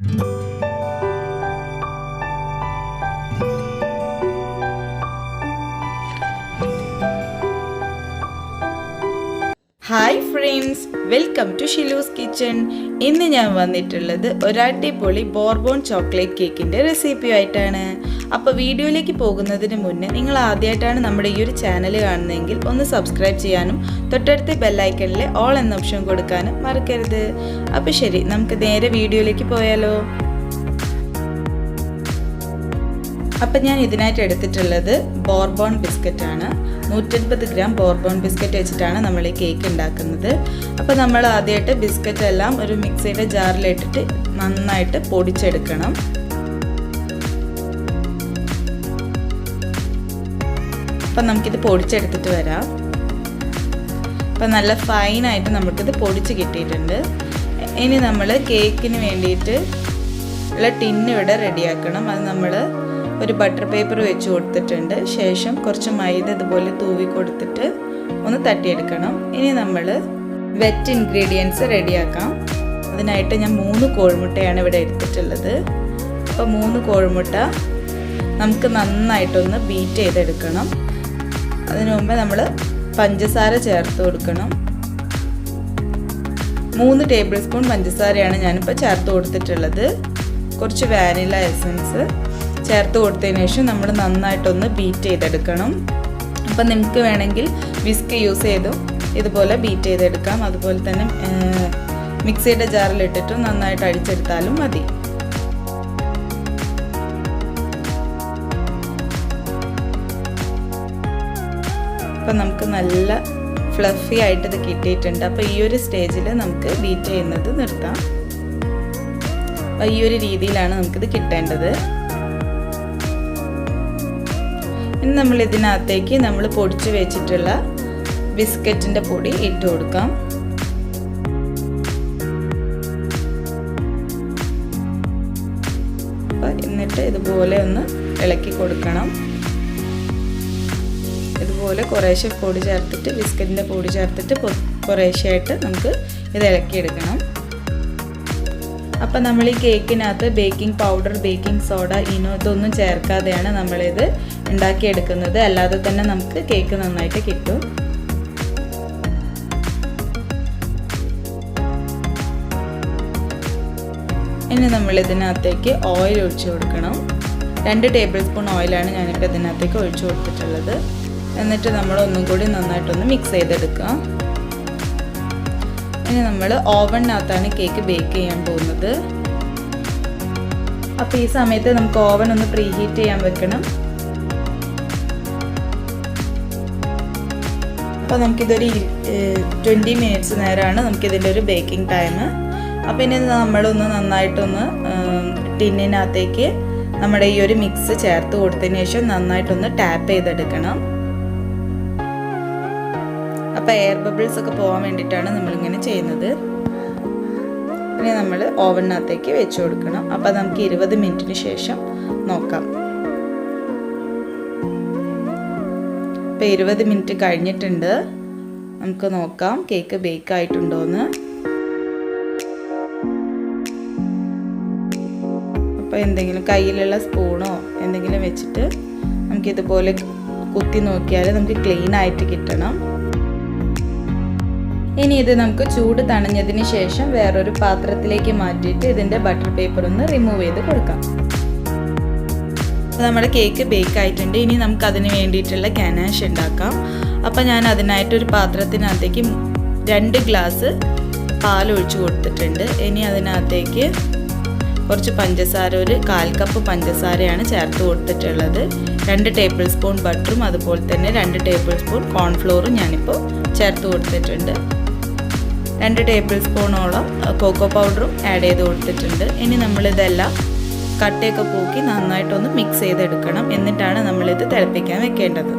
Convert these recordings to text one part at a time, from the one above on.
Hi friends, welcome to Shilu's kitchen. ഇന്ന് ഞാൻ വന്നിട്ടുള്ളത് ഒരു അടിപൊളി ബോർബോൺ ചോക്ലേറ്റ് കേക്കിൻ്റെ റെസിപ്പിയായിട്ടാണ്. അപ്പോൾ വീഡിയോയിലേക്ക് പോകുന്നതിന് മുന്നേ നിങ്ങൾ ആദ്യമായിട്ടാണ് നമ്മുടെ ഈ ഒരു ചാനൽ കാണുന്നതെങ്കിൽ ഒന്ന് സബ്സ്ക്രൈബ് ചെയ്യാനും തൊട്ടടുത്ത ബെല്ലൈക്കണിൽ ഓൾ എന്ന ഓപ്ഷൻ കൊടുക്കാനും മറക്കരുത്. അപ്പോൾ ശരി, നമുക്ക് നേരെ വീഡിയോയിലേക്ക് പോയാലോ. അപ്പം ഞാൻ ഇതിനായിട്ട് എടുത്തിട്ടുള്ളത് ബോർബോൺ ബിസ്ക്കറ്റ് ആണ്. 150 ഗ്രാം ബോർബോൺ ബിസ്ക്കറ്റ് വെച്ചിട്ടാണ് നമ്മൾ ഈ കേക്ക് ഉണ്ടാക്കുന്നത്. അപ്പോൾ നമ്മൾ ആദ്യമായിട്ട് ബിസ്ക്കറ്റ് എല്ലാം ഒരു മിക്സിയുടെ ജാറിലിട്ടിട്ട് നന്നായിട്ട് പൊടിച്ചെടുക്കണം. അപ്പം നമുക്കിത് പൊടിച്ചെടുത്തിട്ട് വരാം. അപ്പം നല്ല ഫൈനായിട്ട് നമുക്കിത് പൊടിച്ച് കിട്ടിയിട്ടുണ്ട്. ഇനി നമ്മൾ കേക്കിന് വേണ്ടിയിട്ട് ഉള്ള ടിന്ന് ഇവിടെ റെഡിയാക്കണം. അത് നമ്മൾ ഒരു ബട്ടർ പേപ്പർ വെച്ച് കൊടുത്തിട്ടുണ്ട്. ശേഷം കുറച്ച് മൈദ ഇതുപോലെ തൂവി കൊടുത്തിട്ട് ഒന്ന് തട്ടിയെടുക്കണം. ഇനി നമ്മൾ വെറ്റ് ഇൻഗ്രീഡിയൻസ് റെഡിയാക്കാം. അതിനായിട്ട് ഞാൻ 3 കോഴിമുട്ടയാണ് ഇവിടെ എടുത്തിട്ടുള്ളത്. അപ്പോൾ 3 കോഴിമുട്ട നമുക്ക് നന്നായിട്ടൊന്ന് ബീറ്റ് ചെയ്തെടുക്കണം. അതിനു മുമ്പ് നമ്മൾ പഞ്ചസാര ചേർത്ത് കൊടുക്കണം. 3 ടേബിൾ സ്പൂൺ പഞ്ചസാരയാണ് ഞാനിപ്പോൾ ചേർത്ത് കൊടുത്തിട്ടുള്ളത്. കുറച്ച് വാനില എസൻസ് ചേർത്ത് കൊടുത്തതിന് ശേഷം നമ്മൾ നന്നായിട്ടൊന്ന് ബീറ്റ് ചെയ്തെടുക്കണം. അപ്പം നിങ്ങൾക്ക് വേണമെങ്കിൽ വിസ്ക് യൂസ് ചെയ്തും ഇതുപോലെ ബീറ്റ് ചെയ്തെടുക്കാം. അതുപോലെ തന്നെ മിക്സിയുടെ ജാറിലിട്ടിട്ട് നന്നായിട്ട് അടിച്ചെടുത്താലും മതി. അപ്പം നമുക്ക് നല്ല ഫ്ലഫി ആയിട്ട് ഇത് കിട്ടിയിട്ടുണ്ട്. അപ്പോൾ ഈ ഒരു സ്റ്റേജിൽ നമുക്ക് ബീറ്റ് ചെയ്യുന്നത് നിർത്താം. അപ്പോൾ ഈ ഒരു രീതിയിലാണ് നമുക്കിത് കിട്ടേണ്ടത്. ഇനി നമ്മൾ ഇതിനകത്തേക്ക് നമ്മൾ പൊടിച്ച് വെച്ചിട്ടുള്ള ബിസ്ക്കറ്റിൻ്റെ പൊടി ഇട്ട് കൊടുക്കാം. എന്നിട്ട് ഇതുപോലെ ഒന്ന് ഇളക്കി കൊടുക്കണം. ഇതുപോലെ കുറേശ്ശെ പൊടി ചേർത്തിട്ട് ബിസ്ക്കറ്റിൻ്റെ പൊടി ചേർത്തിട്ട് കുറേശ്ശെയായിട്ട് നമുക്ക് ഇത് ഇളക്കിയെടുക്കണം. അപ്പം നമ്മൾ ഈ കേക്കിനകത്ത് ബേക്കിംഗ് പൗഡർ, ബേക്കിംഗ് സോഡ, ഇനോ ഇതൊന്നും ചേർക്കാതെയാണ് നമ്മളിത് ഉണ്ടാക്കിയെടുക്കുന്നത്. അല്ലാതെ തന്നെ നമുക്ക് കേക്ക് നന്നായിട്ട് കിട്ടും. ഇനി നമ്മൾ ഇതിനകത്തേക്ക് ഓയിൽ ഒഴിച്ചു കൊടുക്കണം. 2 ടേബിൾ സ്പൂൺ ഓയിലാണ് ഞാനിപ്പോൾ ഇതിനകത്തേക്ക് ഒഴിച്ചു കൊടുത്തിട്ടുള്ളത്. എന്നിട്ട് നമ്മൾ ഒന്നും കൂടി നന്നായിട്ടൊന്ന് മിക്സ് ചെയ്തെടുക്കാം. ഇനി നമ്മൾ ഓവണിനകത്താണ് കേക്ക് ബേക്ക് ചെയ്യാൻ പോകുന്നത്. അപ്പോൾ ഈ സമയത്ത് നമുക്ക് ഓവൻ ഒന്ന് പ്രീ ഹീറ്റ് ചെയ്യാൻ വെക്കണം. അപ്പോൾ നമുക്കിതൊരു 20 മിനിറ്റ്സ് നേരമാണ് നമുക്കിതിൻ്റെ ഒരു ബേക്കിംഗ് ടൈം. അപ്പോൾ ഇനി നമ്മളൊന്ന് നന്നായിട്ടൊന്ന് ടിന്നിനകത്തേക്ക് നമ്മുടെ ഈ ഒരു മിക്സ് ചേർത്ത് കൊടുത്തതിന് ശേഷം നന്നായിട്ടൊന്ന് ടാപ്പ് ചെയ്തെടുക്കണം. അപ്പോൾ എയർ ബബിൾസ് ഒക്കെ പോകാൻ വേണ്ടിയിട്ടാണ് നമ്മളിങ്ങനെ ചെയ്യുന്നത്. ഇനി നമ്മൾ ഓവനിനകത്തേക്ക് വെച്ച് കൊടുക്കണം. അപ്പോൾ നമുക്ക് 20 മിനിറ്റിന് ശേഷം നോക്കാം. ഇപ്പോൾ 20 മിനിറ്റ് കഴിഞ്ഞിട്ടുണ്ട്. നമുക്ക് നോക്കാം കേക്ക് ബേക്ക് ആയിട്ടുണ്ടോയെന്ന്. അപ്പോൾ എന്തെങ്കിലും കയ്യിലുള്ള സ്പൂണോ എന്തെങ്കിലും വെച്ചിട്ട് നമുക്കിതുപോലെ കുത്തി നോക്കിയാൽ നമുക്ക് ക്ലീൻ ആയിട്ട് കിട്ടണം. ഇനി ഇത് നമുക്ക് ചൂട് തണിഞ്ഞതിന് ശേഷം വേറൊരു പാത്രത്തിലേക്ക് മാറ്റിയിട്ട് ഇതിൻ്റെ ബട്ടർ പേപ്പർ ഒന്ന് റിമൂവ് ചെയ്ത് കൊടുക്കാം. നമ്മുടെ കേക്ക് ബേക്ക് ആയിട്ടുണ്ട്. ഇനി നമുക്ക് അതിന് വേണ്ടിയിട്ടുള്ള ഗനാഷ് ഉണ്ടാക്കാം. അപ്പോൾ ഞാൻ അതിനായിട്ടൊരു പാത്രത്തിനകത്തേക്ക് 2 ഗ്ലാസ് പാൽ ഒഴിച്ചു കൊടുത്തിട്ടുണ്ട്. ഇനി അതിനകത്തേക്ക് കുറച്ച് പഞ്ചസാര, ഒരു 1/4 കപ്പ് പഞ്ചസാരയാണ് ചേർത്ത് കൊടുത്തിട്ടുള്ളത്. 2 ടേബിൾ സ്പൂൺ ബട്ടറും അതുപോലെ തന്നെ 2 ടേബിൾ സ്പൂൺ കോൺഫ്ലോറും ഞാനിപ്പോൾ ചേർത്ത് കൊടുത്തിട്ടുണ്ട്. 2 ടേബിൾ സ്പൂണോളം കൊക്കോ പൗഡറും ആഡ് ചെയ്ത് കൊടുത്തിട്ടുണ്ട്. ഇനി നമ്മളിതെല്ലാം കട്ടയൊക്കെ പോക്കി നന്നായിട്ടൊന്ന് മിക്സ് ചെയ്തെടുക്കണം. എന്നിട്ടാണ് നമ്മളിത് തിളപ്പിക്കാൻ വെക്കേണ്ടത്.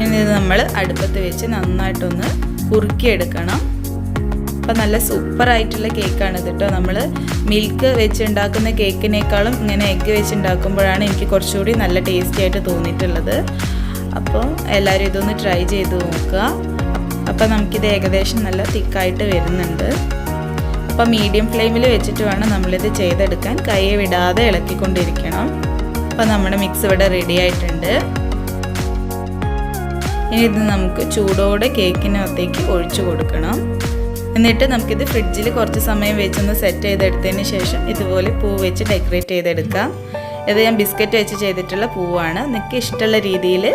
ഇനി ഇത് നമ്മൾ അടുപ്പത്ത് വെച്ച് നന്നായിട്ടൊന്ന് കുറുക്കിയെടുക്കണം. അപ്പോൾ നല്ല സൂപ്പറായിട്ടുള്ള കേക്കാണ് ഇത് കേട്ടോ. നമ്മൾ മിൽക്ക് വെച്ചുണ്ടാക്കുന്ന കേക്കിനേക്കാളും ഇങ്ങനെ എഗ്ഗ് വെച്ചുണ്ടാക്കുമ്പോഴാണ് എനിക്ക് കുറച്ചുകൂടി നല്ല ടേസ്റ്റി ആയിട്ട് തോന്നിയിട്ടുള്ളത്. അപ്പോൾ എല്ലാവരും ഇതൊന്ന് ട്രൈ ചെയ്ത് നോക്കുക. അപ്പോൾ നമുക്കിത് ഏകദേശം നല്ല തിക്കായിട്ട് വരുന്നുണ്ട്. അപ്പോൾ മീഡിയം ഫ്ലെയിമിൽ വെച്ചിട്ട് വേണം നമ്മളിത് ചെയ്തെടുക്കാൻ. കൈയെ വിടാതെ ഇളക്കിക്കൊണ്ടിരിക്കണം. അപ്പോൾ നമ്മുടെ മിക്സ് ഇവിടെ റെഡി ആയിട്ടുണ്ട്. ഇനി ഇത് നമുക്ക് ചൂടോടെ കേക്കിനകത്തേക്ക് ഒഴിച്ചു കൊടുക്കണം. എന്നിട്ട് നമുക്കിത് ഫ്രിഡ്ജിൽ കുറച്ച് സമയം വെച്ചൊന്ന് സെറ്റ് ചെയ്തെടുത്തതിന് ശേഷം ഇതുപോലെ പൂ വെച്ച് ഡെക്കറേറ്റ് ചെയ്തെടുക്കാം. ഇത് ഞാൻ ബിസ്ക്കറ്റ് വെച്ച് ചെയ്തിട്ടുള്ള പൂവാണ്. നിങ്ങൾക്ക് ഇഷ്ടമുള്ള രീതിയിൽ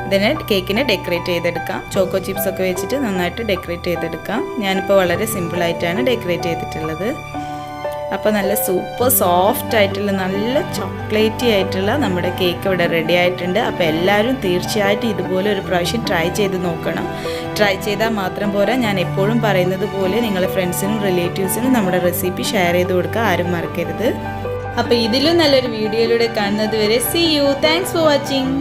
ഇതിനെ കേക്കിനെ ഡെക്കറേറ്റ് ചെയ്തെടുക്കാം. ചോക്കോ ചിപ്സ് ഒക്കെ വെച്ചിട്ട് നന്നായിട്ട് ഡെക്കറേറ്റ് ചെയ്തെടുക്കാം. ഞാനിപ്പോൾ വളരെ സിമ്പിളായിട്ടാണ് ഡെക്കറേറ്റ് ചെയ്തിട്ടുള്ളത്. അപ്പോൾ നല്ല സൂപ്പർ സോഫ്റ്റ് ആയിട്ടുള്ള നല്ല ചോക്ലേറ്റി ആയിട്ടുള്ള നമ്മുടെ കേക്ക് ഇവിടെ റെഡി ആയിട്ടുണ്ട്. അപ്പോൾ എല്ലാവരും തീർച്ചയായിട്ടും ഇതുപോലെ ഒരു പ്രാവശ്യം ട്രൈ ചെയ്ത് നോക്കണം. ട്രൈ ചെയ്താൽ മാത്രം പോരാ, ഞാൻ എപ്പോഴും പറയുന്നത് പോലെ നിങ്ങളുടെ ഫ്രണ്ട്സിനും റിലേറ്റീവ്സിനും നമ്മുടെ റെസിപ്പി ഷെയർ ചെയ്ത് കൊടുക്കുക. ആരും മറക്കരുത്. അപ്പോൾ ഇതിലും നല്ലൊരു വീഡിയോയിലൂടെ കാണുന്നത് വരെ see you. Thanks for watching.